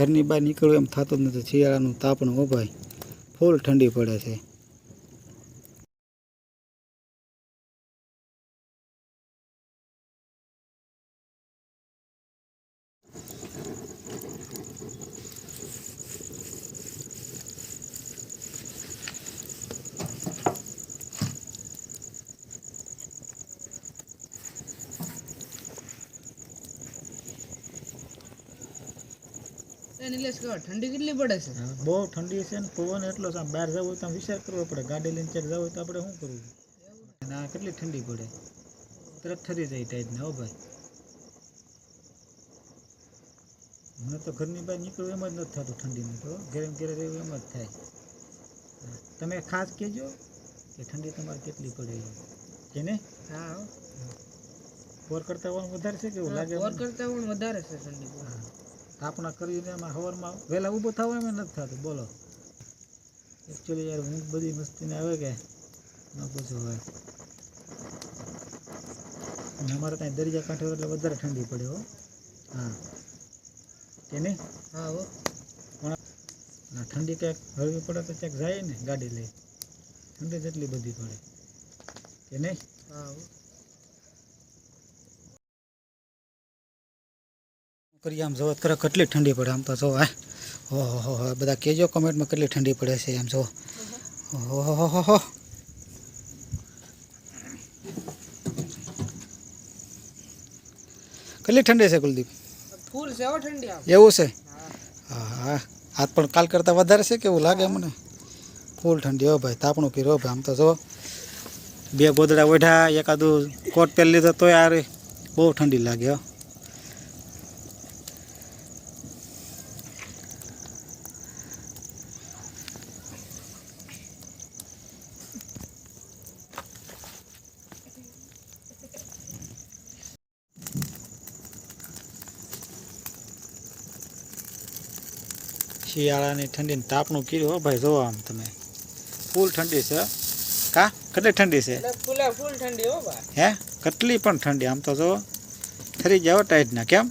ઘરની બહાર નીકળવું એમ થતું જ નથી. શિયાળાનું તાપણું હો ભાઈ, ફૂલ ઠંડી પડે છે. ઠંડી કેટલી પડે છે? બહુ ઠંડી છે ને પવન એટલો છે. બહાર જવું હોય તો વિચાર કરવો પડે. ગાડી લઈને ચેક જવું હોય તો આપણે શું કરવું? અને આ કેટલી ઠંડી પડે, તરત ઠરી જાય ટાઈપના. હો ભાઈ, મને તો ઘરની બહાર નીકળવું એમ જ નથી થતું ઠંડીમાં. તો ઘરે ઘરે રહેવું એમ જ થાય. તમે ખાસ કહેજો કે ઠંડી તમારે કેટલી પડે કે નહીં? હા, પોર કરતાં પણ વધારે છે કે એવું લાગે? પોર કરતાં પણ વધારે છે ઠંડી. તાપણા કરીને એમાં સવારમાં વહેલા ઊભો થવા એમ નથી થતું. બોલો, એકચ્યુઅલી યાર ઊંઘ બધી મસ્તીને આવે કે ન પૂછો હોય. અમારે ત્યાં દરિયા કાંઠે એટલે વધારે ઠંડી પડે. હો હા, કે નહીં? હા હો, પણ ઠંડી ક્યાંક હળવી પડે તો ક્યાંક જાય ને ગાડી લઈ. ઠંડી જેટલી બધી પડે કે નહીં? હા હો. કરીએ આમ જોવો કરે કેટલી ઠંડી પડે. આમ તો જો ઓહો બધા કહેજો કમેન્ટમાં કેટલી ઠંડી પડે છે. આમ જો ઓહો, કેટલી ઠંડી છે કુલદીપ? ફૂલ છે હો ઠંડી. એવું છે? હા, આજ પણ કાલ કરતાં વધારે છે કે એવું લાગે મને. ફૂલ ઠંડી. હો ભાઈ, તાપણું કર્યો ભાઈ. આમ તો જો બે ગોદડા ઓઢા, એકાદું કોટ પહેરી લીધો તોય આ બહુ ઠંડી લાગે. હો શિયાળાની ઠંડીને તાપણું કર્યું. હો ભાઈ, જોવો આમ તમે, ફૂલ ઠંડી છે. કા કેટલી ઠંડી છે? ફૂલ ઠંડી હો ભાઈ. હે કેટલી પણ ઠંડી. આમ તો જો ઠરી જાવ ટાઈટના. કેમ?